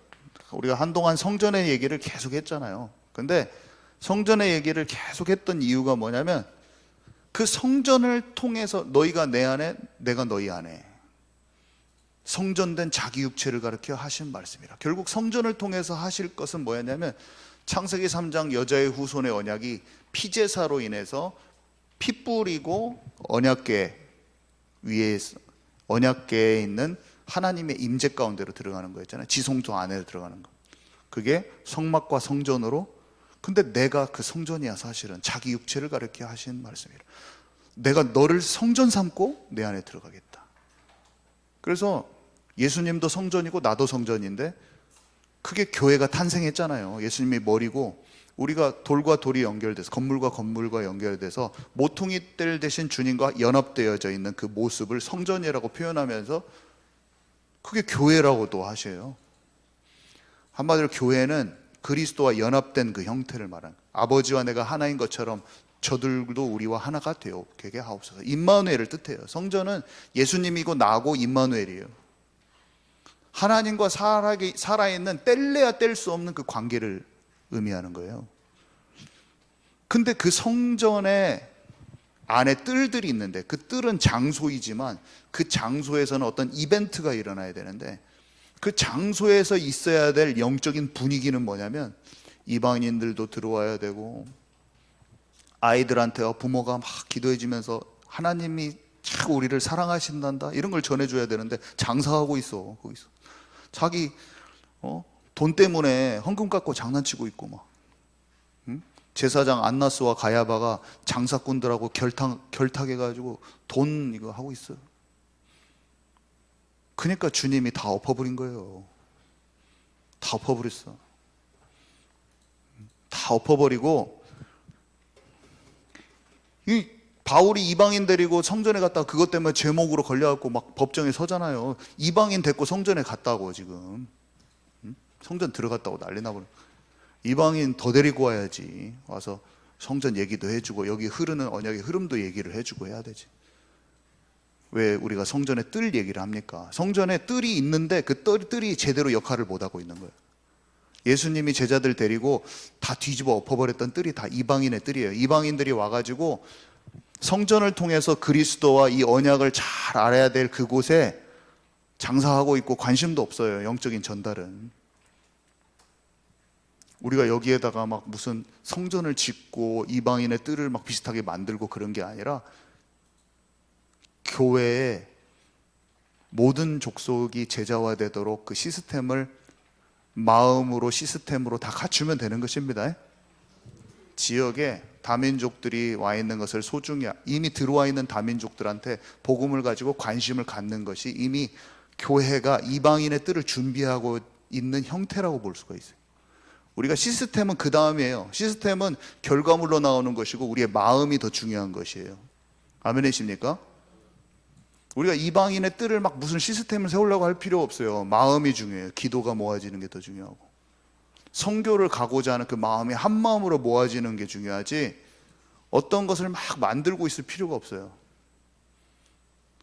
우리가 한동안 성전의 얘기를 계속 했잖아요. 근데 성전의 얘기를 계속 했던 이유가 뭐냐면 그 성전을 통해서 너희가 내 안에 내가 너희 안에 성전된 자기 육체를 가르쳐 하신 말씀이라. 결국 성전을 통해서 하실 것은 뭐였냐면 창세기 3장 여자의 후손의 언약이 피제사로 인해서 피 뿌리고 언약궤 위에 언약궤에 있는 하나님의 임재 가운데로 들어가는 거였잖아요. 지성소 안에 들어가는 거. 그게 성막과 성전으로. 근데 내가 그 성전이야. 사실은 자기 육체를 가르쳐 하신 말씀이라. 내가 너를 성전 삼고 내 안에 들어가겠다. 그래서 예수님도 성전이고 나도 성전인데 그게 교회가 탄생했잖아요. 예수님이 머리고 우리가 돌과 돌이 연결돼서 건물과 건물과 연결돼서 모퉁이 뜰 대신 주님과 연합되어져 있는 그 모습을 성전이라고 표현하면서 그게 교회라고도 하셔요. 한마디로 교회는 그리스도와 연합된 그 형태를 말하는, 아버지와 내가 하나인 것처럼 저들도 우리와 하나가 되게 하옵소서. 임마누엘을 뜻해요. 성전은 예수님이고 나고 임마누엘이에요. 하나님과 살아있는 뗄래야 뗄 수 없는 그 관계를 의미하는 거예요. 근데 그 성전에 안에 뜰들이 있는데 그 뜰은 장소이지만 그 장소에서는 어떤 이벤트가 일어나야 되는데 그 장소에서 있어야 될 영적인 분위기는 뭐냐면 이방인들도 들어와야 되고 아이들한테 부모가 막 기도해 주면서 하나님이 참 우리를 사랑하신단다 이런 걸 전해줘야 되는데 장사하고 있어. 거기서 자기 돈 때문에 헌금 갖고 장난치고 있고 막 제사장 안나스와 가야바가 장사꾼들하고 결탁해가지고 돈 이거 하고 있어요. 그러니까 주님이 다 엎어버린 거예요. 다 엎어버렸어. 다 엎어버리고, 이 바울이 이방인 데리고 성전에 갔다가 그것 때문에 제목으로 걸려갖고 막 법정에 서잖아요. 이방인 데리고 성전에 갔다고 지금. 성전 들어갔다고 난리 나버려. 이방인 더 데리고 와야지. 와서 성전 얘기도 해주고 여기 흐르는 언약의 흐름도 얘기를 해주고 해야 되지. 왜 우리가 성전에 뜰 얘기를 합니까? 성전에 뜰이 있는데 그 뜰이 제대로 역할을 못하고 있는 거예요. 예수님이 제자들 데리고 다 뒤집어 엎어버렸던 뜰이 다 이방인의 뜰이에요. 이방인들이 와가지고 성전을 통해서 그리스도와 이 언약을 잘 알아야 될 그곳에 장사하고 있고 관심도 없어요. 영적인 전달은. 우리가 여기에다가 막 무슨 성전을 짓고 이방인의 뜰을 막 비슷하게 만들고 그런 게 아니라 교회에 모든 족속이 제자화되도록 그 시스템을 마음으로 시스템으로 다 갖추면 되는 것입니다. 지역에 다민족들이 와 있는 것을 소중히 이미 들어와 있는 다민족들한테 복음을 가지고 관심을 갖는 것이 이미 교회가 이방인의 뜰을 준비하고 있는 형태라고 볼 수가 있어요. 우리가 시스템은 그 다음이에요. 시스템은 결과물로 나오는 것이고 우리의 마음이 더 중요한 것이에요. 아멘이십니까? 우리가 이방인의 뜰을 막 무슨 시스템을 세우려고 할 필요 없어요. 마음이 중요해요. 기도가 모아지는 게 더 중요하고 선교를 가고자 하는 그 마음이 한 마음으로 모아지는 게 중요하지 어떤 것을 막 만들고 있을 필요가 없어요.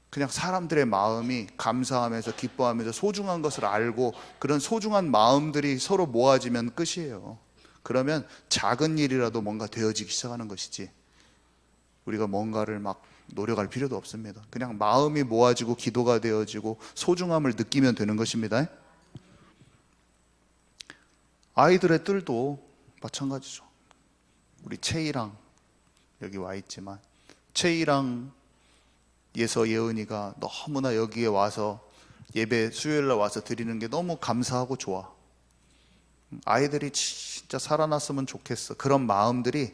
그냥 사람들의 마음이 감사하면서 기뻐하면서 소중한 것을 알고 그런 소중한 마음들이 서로 모아지면 끝이에요. 그러면 작은 일이라도 뭔가 되어지기 시작하는 것이지 우리가 뭔가를 막 노력할 필요도 없습니다. 그냥 마음이 모아지고 기도가 되어지고 소중함을 느끼면 되는 것입니다. 아이들의 뜰도 마찬가지죠. 우리 채이랑 여기 와 있지만 채이랑에서 예은이가 너무나 여기에 와서 예배 수요일날 와서 드리는 게 너무 감사하고 좋아. 아이들이 진짜 살아났으면 좋겠어. 그런 마음들이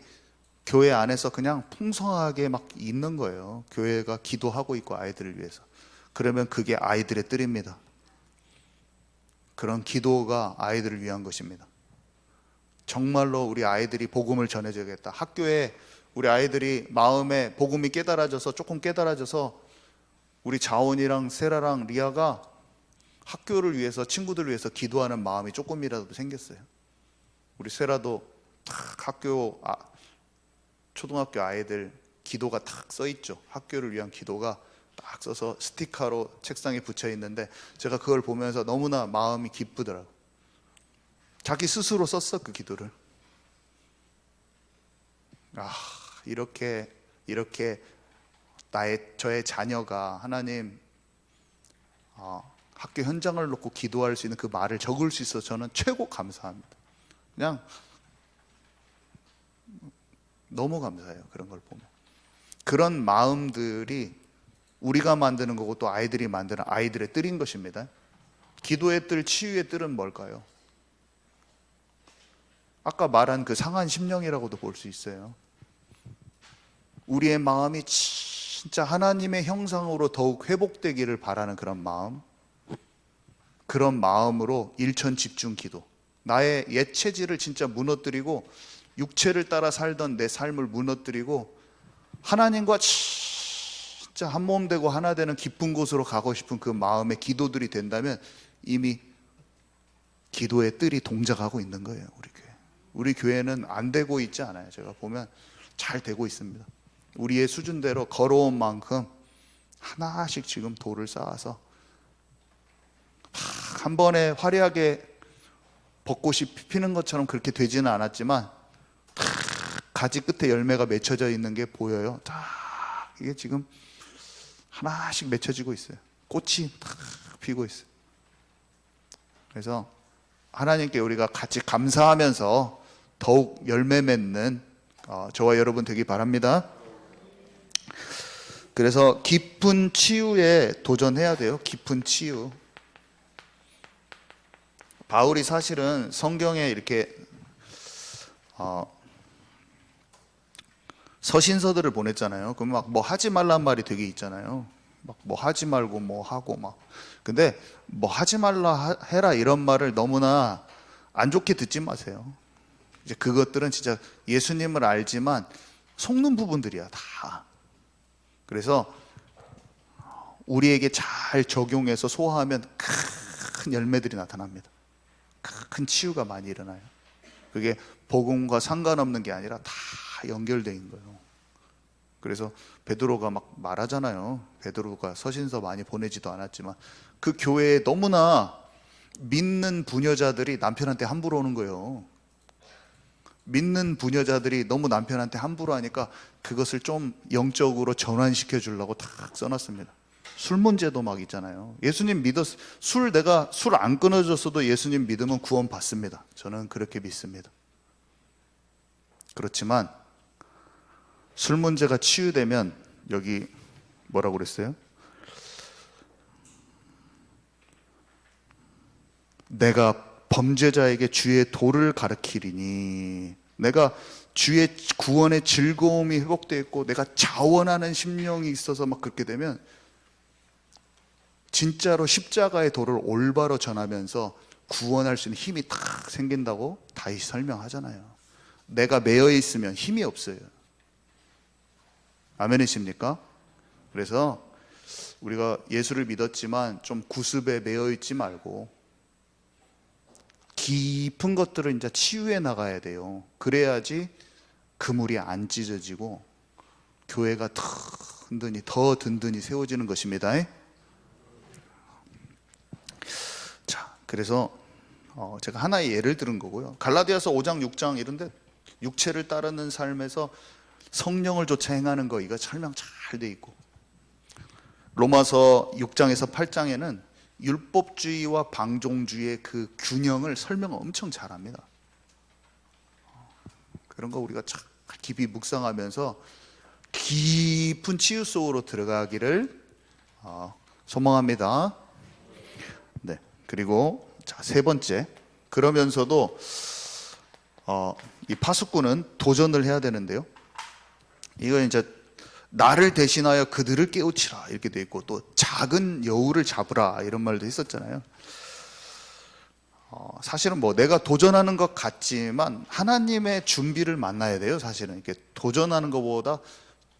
교회 안에서 그냥 풍성하게 막 있는 거예요. 교회가 기도하고 있고 아이들을 위해서. 그러면 그게 아이들의 뜰입니다. 그런 기도가 아이들을 위한 것입니다. 정말로 우리 아이들이 복음을 전해줘야겠다. 학교에 우리 아이들이 마음에 복음이 깨달아져서 조금 깨달아져서 우리 자원이랑 세라랑 리아가 학교를 위해서 친구들을 위해서 기도하는 마음이 조금이라도 생겼어요. 우리 세라도 탁 초등학교 아이들 기도가 탁 써있죠. 학교를 위한 기도가 딱 써서 스티커로 책상에 붙여 있는데 제가 그걸 보면서 너무나 마음이 기쁘더라고요. 자기 스스로 썼어 그 기도를. 이렇게 저의 자녀가 하나님 학교 현장을 놓고 기도할 수 있는 그 말을 적을 수 있어서 저는 최고 감사합니다. 그냥 너무 감사해요. 그런 걸 보면 그런 마음들이 우리가 만드는 거고 또 아이들이 만드는 아이들의 뜰인 것입니다. 기도의 뜰, 치유의 뜰은 뭘까요? 아까 말한 그 상한 심령이라고도 볼 수 있어요. 우리의 마음이 진짜 하나님의 형상으로 더욱 회복되기를 바라는 그런 마음, 그런 마음으로 일천 집중 기도, 나의 옛 체질을 진짜 무너뜨리고 육체를 따라 살던 내 삶을 무너뜨리고 하나님과 진짜 한 몸 되고 하나 되는 깊은 곳으로 가고 싶은 그 마음의 기도들이 된다면 이미 기도의 뜰이 동작하고 있는 거예요. 우리 교회는 안 되고 있지 않아요. 제가 보면 잘 되고 있습니다. 우리의 수준대로 걸어온 만큼 하나씩 지금 돌을 쌓아서 한 번에 화려하게 벚꽃이 피는 것처럼 그렇게 되지는 않았지만 가지 끝에 열매가 맺혀져 있는 게 보여요. 이게 지금 하나씩 맺혀지고 있어요. 꽃이 피고 있어요. 그래서 하나님께 우리가 같이 감사하면서 더욱 열매 맺는 저와 여러분 되기 바랍니다. 그래서 깊은 치유에 도전해야 돼요. 깊은 치유. 바울이 사실은 성경에 이렇게 서신서들을 보냈잖아요. 그럼 막 뭐 하지 말란 말이 되게 있잖아요. 막 뭐 하지 말고 뭐 하고 막. 근데 뭐 하지 말라 해라 이런 말을 너무나 안 좋게 듣지 마세요. 이제 그것들은 진짜 예수님을 알지만 속는 부분들이야, 다. 그래서 우리에게 잘 적용해서 소화하면 큰 열매들이 나타납니다. 큰 치유가 많이 일어나요. 그게 복음과 상관없는 게 아니라 다 연결되어 있는 거예요. 그래서 베드로가 막 말하잖아요. 베드로가 서신서 많이 보내지도 않았지만 그 교회에 너무나 믿는 부녀자들이 남편한테 함부로 오는 거예요. 믿는 부녀자들이 너무 남편한테 함부로 하니까 그것을 좀 영적으로 전환시켜 주려고 탁 써놨습니다. 술 문제도 막 있잖아요. 예수님 내가 술 안 끊어졌어도 예수님 믿으면 구원 받습니다. 저는 그렇게 믿습니다. 그렇지만 술 문제가 치유되면 여기 뭐라고 그랬어요? 내가 범죄자에게 주의 도를 가르치리니, 내가 주의 구원의 즐거움이 회복되어 있고 내가 자원하는 심령이 있어서 막 그렇게 되면 진짜로 십자가의 도를 올바로 전하면서 구원할 수 있는 힘이 탁 생긴다고 다시 설명하잖아요. 내가 매여 있으면 힘이 없어요. 아멘이십니까? 그래서 우리가 예수를 믿었지만 좀 구습에 매여 있지 말고 깊은 것들을 이제 치유해 나가야 돼요. 그래야지 그물이 안 찢어지고 교회가 더 든든히 세워지는 것입니다. 자, 그래서 제가 하나의 예를 들은 거고요. 갈라디아서 5장 6장 이런데 육체를 따르는 삶에서 성령을 쫓아 행하는 거, 이거 설명 잘 돼 있고, 로마서 6장에서 8장에는 율법주의와 방종주의의 그 균형을 설명을 엄청 잘합니다. 그런 거 우리가 참 깊이 묵상하면서 깊은 치유 속으로 들어가기를 소망합니다. 네, 그리고 자, 세 번째, 그러면서도 이 파수꾼은 도전을 해야 되는데요. 이거 이제 나를 대신하여 그들을 깨우치라 이렇게 돼 있고, 또 작은 여우를 잡으라 이런 말도 있었잖아요. 사실은 뭐 내가 도전하는 것 같지만 하나님의 준비를 만나야 돼요. 사실은 이렇게 도전하는 것보다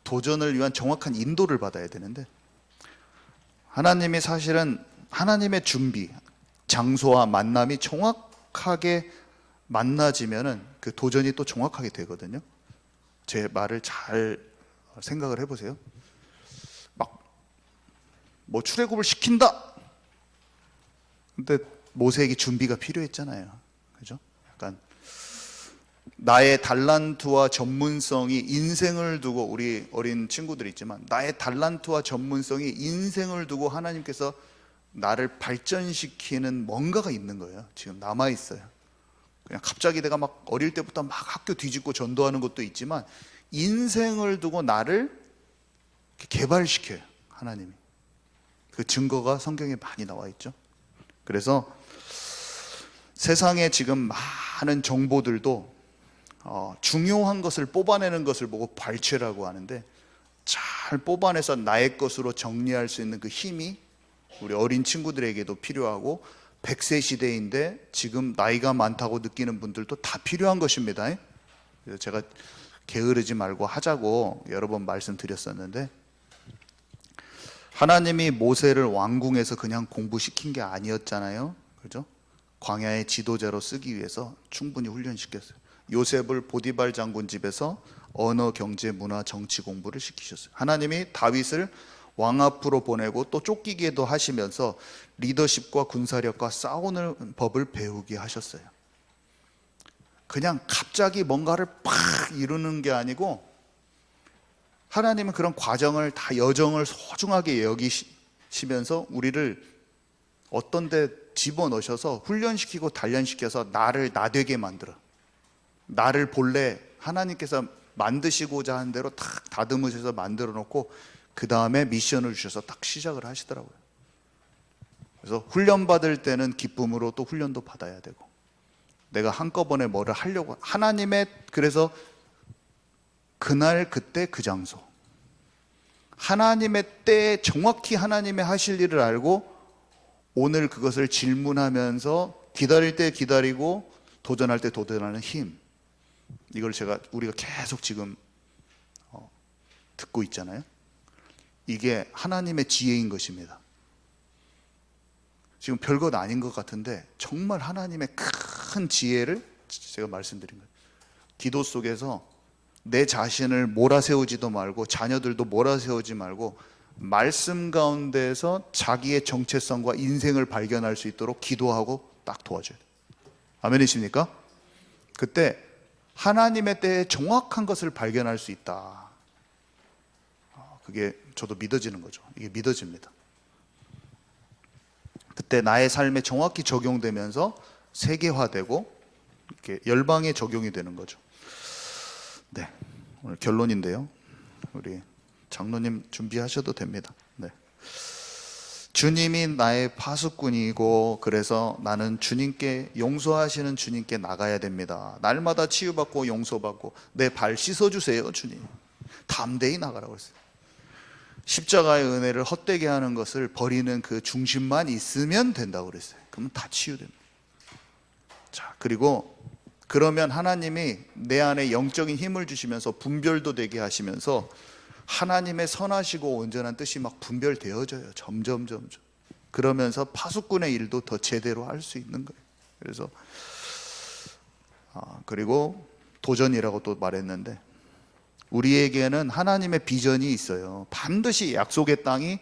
도전을 위한 정확한 인도를 받아야 되는데, 하나님이 사실은 하나님의 준비, 장소와 만남이 정확하게 만나지면은 그 도전이 또 정확하게 되거든요. 제 말을 잘 생각을 해보세요. 막 뭐 출애굽을 시킨다. 근데 모세에게 준비가 필요했잖아요. 그죠? 약간 나의 달란트와 전문성이 인생을 두고, 우리 어린 친구들이 있지만 나의 달란트와 전문성이 인생을 두고 하나님께서 나를 발전시키는 뭔가가 있는 거예요. 지금 남아 있어요. 그냥 갑자기 내가 막 어릴 때부터 막 학교 뒤집고 전도하는 것도 있지만 인생을 두고 나를 개발시켜요, 하나님이. 그 증거가 성경에 많이 나와 있죠. 그래서 세상에 지금 많은 정보들도 중요한 것을 뽑아내는 것을 보고 발췌라고 하는데, 잘 뽑아내서 나의 것으로 정리할 수 있는 그 힘이 우리 어린 친구들에게도 필요하고, 100세 시대인데 지금 나이가 많다고 느끼는 분들도 다 필요한 것입니다. 그래서 제가 게으르지 말고 하자고 여러 번 말씀드렸었는데, 하나님이 모세를 왕궁에서 그냥 공부시킨 게 아니었잖아요. 그죠? 광야의 지도자로 쓰기 위해서 충분히 훈련시켰어요. 요셉을 보디발 장군 집에서 언어, 경제, 문화, 정치 공부를 시키셨어요. 하나님이 다윗을 왕 앞으로 보내고 또 쫓기게도 하시면서 리더십과 군사력과 싸우는 법을 배우게 하셨어요. 그냥 갑자기 뭔가를 팍 이루는 게 아니고, 하나님은 그런 과정을 다, 여정을 소중하게 여기시면서 우리를 어떤 데 집어넣으셔서 훈련시키고 단련시켜서 나를 나되게 만들어, 나를 본래 하나님께서 만드시고자 한 대로 탁 다듬으셔서 만들어 놓고 그 다음에 미션을 주셔서 딱 시작을 하시더라고요. 그래서 훈련받을 때는 기쁨으로 또 훈련도 받아야 되고, 내가 한꺼번에 뭐를 하려고, 하나님의, 그래서 그날 그때 그 장소, 하나님의 때에 정확히 하나님의 하실 일을 알고 오늘 그것을 질문하면서 기다릴 때 기다리고 도전할 때 도전하는 힘, 이걸 우리가 계속 지금 듣고 있잖아요. 이게 하나님의 지혜인 것입니다. 지금 별것 아닌 것 같은데 정말 하나님의 큰 지혜를 제가 말씀드린 거예요. 기도 속에서 내 자신을 몰아세우지도 말고 자녀들도 몰아세우지 말고 말씀 가운데서 자기의 정체성과 인생을 발견할 수 있도록 기도하고 딱 도와줘야 돼요. 아멘이십니까? 그때 하나님의 때에 정확한 것을 발견할 수 있다. 그게 저도 믿어지는 거죠. 이게 믿어집니다. 그때 나의 삶에 정확히 적용되면서 세계화되고 이렇게 열방에 적용이 되는 거죠. 네, 오늘 결론인데요. 우리 장로님 준비하셔도 됩니다. 네. 주님이 나의 파수꾼이고 그래서 나는 주님께 용서하시는 주님께 나가야 됩니다. 날마다 치유받고 용서받고 내 발 씻어주세요 주님. 담대히 나가라고 했어요. 십자가의 은혜를 헛되게 하는 것을 버리는 그 중심만 있으면 된다고 그랬어요. 그러면 다 치유됩니다. 자, 그리고 그러면 하나님이 내 안에 영적인 힘을 주시면서 분별도 되게 하시면서 하나님의 선하시고 온전한 뜻이 막 분별되어져요. 점점. 그러면서 파수꾼의 일도 더 제대로 할 수 있는 거예요. 그래서 그리고 도전이라고 또 말했는데 우리에게는 하나님의 비전이 있어요. 반드시 약속의 땅이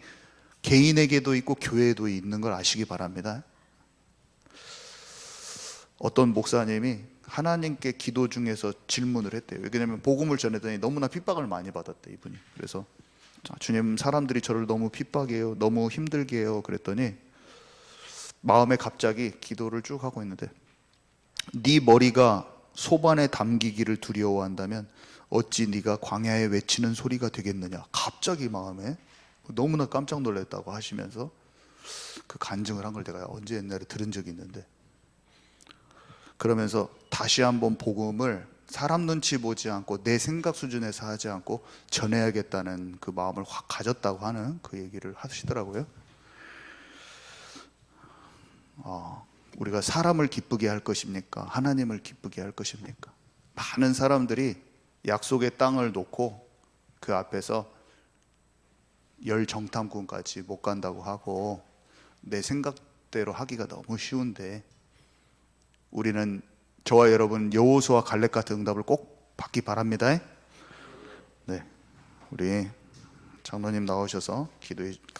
개인에게도 있고 교회에도 있는 걸 아시기 바랍니다. 어떤 목사님이 하나님께 기도 중에서 질문을 했대요. 왜냐하면 복음을 전했더니 너무나 핍박을 많이 받았대 이분이. 그래서 주님, 사람들이 저를 너무 핍박해요, 너무 힘들게 해요. 그랬더니 마음에 갑자기 기도를 쭉 하고 있는데 네 머리가 소반에 담기기를 두려워한다면 어찌 네가 광야에 외치는 소리가 되겠느냐. 갑자기 마음에 너무나 깜짝 놀랐다고 하시면서 그 간증을 한 걸 내가 언제 옛날에 들은 적이 있는데, 그러면서 다시 한번 복음을 사람 눈치 보지 않고 내 생각 수준에서 하지 않고 전해야겠다는 그 마음을 확 가졌다고 하는 그 얘기를 하시더라고요. 우리가 사람을 기쁘게 할 것입니까? 하나님을 기쁘게 할 것입니까? 많은 사람들이 약속의 땅을 놓고 그 앞에서 열 정탐꾼까지 못 간다고 하고 내 생각대로 하기가 너무 쉬운데, 우리는 저와 여러분 여호수아 갈렙 같은 응답을 꼭 받기 바랍니다. 네, 우리 장로님 나오셔서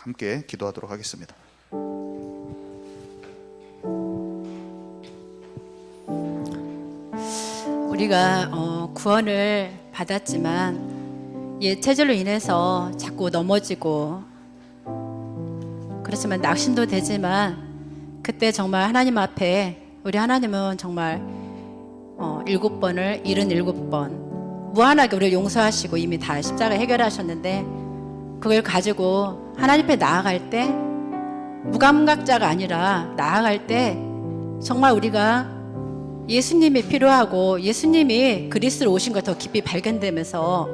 함께 기도하도록 하겠습니다. 우리가 구원을 받았지만 옛 체질로 인해서 자꾸 넘어지고, 그렇지만 낙심도 되지만 그때 정말 하나님 앞에 우리 하나님은 정말 7번을 77번 무한하게 우리를 용서하시고 이미 다 십자가 해결하셨는데, 그걸 가지고 하나님 앞에 나아갈 때 무감각자가 아니라 나아갈 때 정말 우리가 예수님이 필요하고 예수님이 그리스도로 오신 걸 더 깊이 발견되면서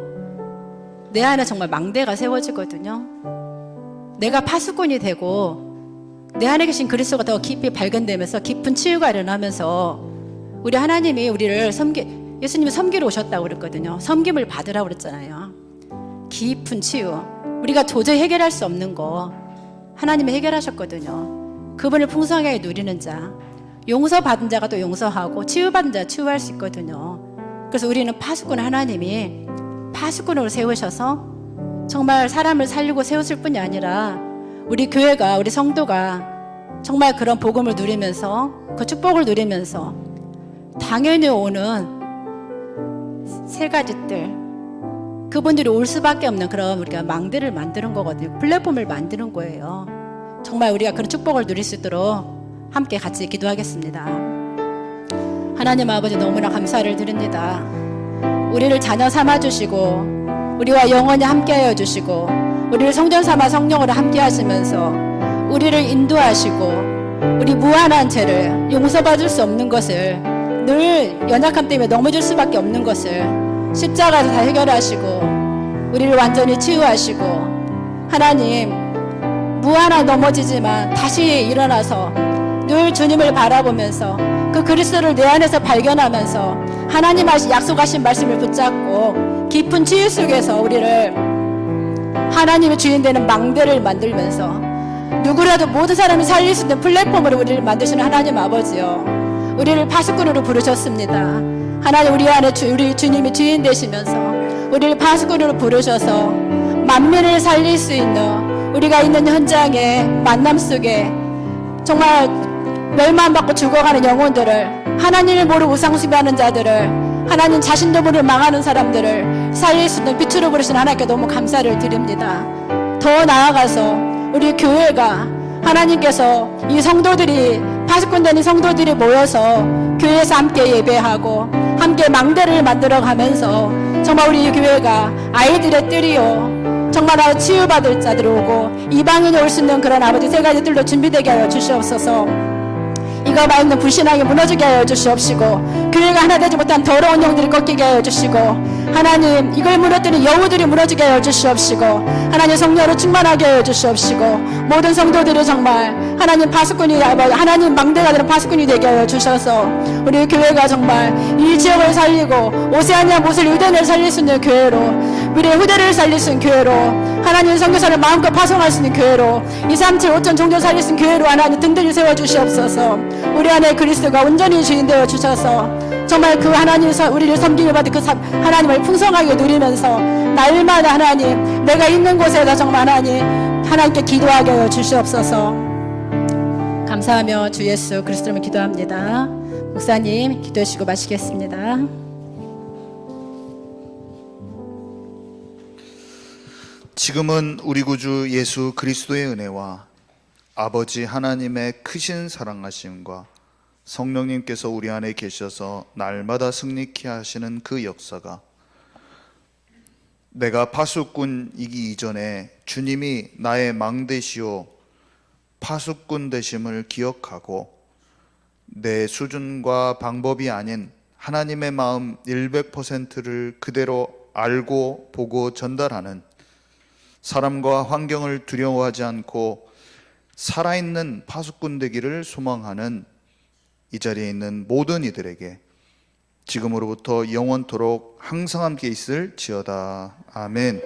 내 안에 정말 망대가 세워지거든요. 내가 파수꾼이 되고 내 안에 계신 그리스도가 더 깊이 발견되면서 깊은 치유가 일어나면서 우리 하나님이 우리를 예수님이 섬기러 오셨다고 그랬거든요. 섬김을 받으라고 그랬잖아요. 깊은 치유, 우리가 도저히 해결할 수 없는 거 하나님이 해결하셨거든요. 그분을 풍성하게 누리는 자, 용서받은 자가 또 용서하고 치유받은 자가 치유할 수 있거든요. 그래서 우리는 파수꾼 하나님이 파수꾼으로 세우셔서 정말 사람을 살리고 세웠을 뿐이 아니라 우리 교회가, 우리 성도가 정말 그런 복음을 누리면서 그 축복을 누리면서 당연히 오는 세 가지 뜰, 그분들이 올 수밖에 없는 그런 우리가 망대를 만드는 거거든요. 플랫폼을 만드는 거예요. 정말 우리가 그런 축복을 누릴 수 있도록 함께 같이 기도하겠습니다. 하나님 아버지, 너무나 감사를 드립니다. 우리를 자녀 삼아주시고 우리와 영원히 함께하여 주시고 우리를 성전 삼아 성령으로 함께하시면서 우리를 인도하시고 우리 무한한 죄를 용서받을 수 없는 것을, 늘 연약함 때문에 넘어질 수밖에 없는 것을 십자가에서 다 해결하시고 우리를 완전히 치유하시고, 하나님 무한한 넘어지지만 다시 일어나서 늘 주님을 바라보면서 그 그리스도를 내 안에서 발견하면서 하나님 약속하신 말씀을 붙잡고 깊은 지혜 속에서 우리를 하나님의 주인 되는 망대를 만들면서 누구라도 모든 사람이 살릴 수 있는 플랫폼으로 우리를 만드시는 하나님 아버지요, 우리를 파수꾼으로 부르셨습니다. 하나님, 우리 안에 우리 주님이 주인 되시면서 우리를 파수꾼으로 부르셔서 만민을 살릴 수 있는, 우리가 있는 현장의 만남 속에 정말 멸망받고 죽어가는 영혼들을, 하나님을 모르고 우상숭배하는 자들을, 하나님 자신도 모르는 망하는 사람들을 살릴 수 있는 빛으로 부르신 하나님께 너무 감사를 드립니다. 더 나아가서 우리 교회가 하나님께서 이 성도들이, 파수꾼 되는 성도들이 모여서 교회에서 함께 예배하고 함께 망대를 만들어 가면서 정말 우리 교회가 아이들의 뜰이요, 정말 치유받을 자들 오고 이방인이 올 수 있는 그런 아버지 세 가지 뜰로 준비되게 하여 주시옵소서. 이거 말는 불신앙이 무너지게 하여 주시옵시고, 교회가 하나 되지 못한 더러운 영들이 꺾이게 하여 주시고, 하나님 이걸 무너뜨린 여우들이 무너지게 하여 주시옵시고, 하나님 성령으로 충만하게 하여 주시옵시고, 모든 성도들이 정말 하나님 파수꾼이, 하나님 망대가 되는 파수꾼이 되게 하여 주셔서 우리 교회가 정말 이 지역을 살리고 오세아니아 모슬 유대인을 살릴 수 있는 교회로, 우리의 후대를 살릴 수 있는 교회로, 하나님 선교사를 마음껏 파송할 수 있는 교회로, 237 5천 종교 살릴 수 있는 교회로 하나님 든든히 세워주시옵소서. 우리 안에 그리스도가 온전히 주인 되어 주셔서 정말 그 하나님 우리를 섬기게 받은 그 하나님을 풍성하게 누리면서 날마다 하나님 내가 있는 곳에다 정말 하나님께 기도하게 하여 주시옵소서. 감사하며 주 예수 그리스도를 기도합니다. 목사님 기도해 주시고 마치겠습니다. 지금은 우리 구주 예수 그리스도의 은혜와 아버지 하나님의 크신 사랑하심과 성령님께서 우리 안에 계셔서 날마다 승리케 하시는 그 역사가, 내가 파수꾼이기 이전에 주님이 나의 망대시오 파수꾼 되심을 기억하고 내 수준과 방법이 아닌 하나님의 마음 100%를 그대로 알고 보고 전달하는, 사람과 환경을 두려워하지 않고 살아있는 파수꾼 되기를 소망하는 이 자리에 있는 모든 이들에게 지금으로부터 영원토록 항상 함께 있을지어다. 아멘.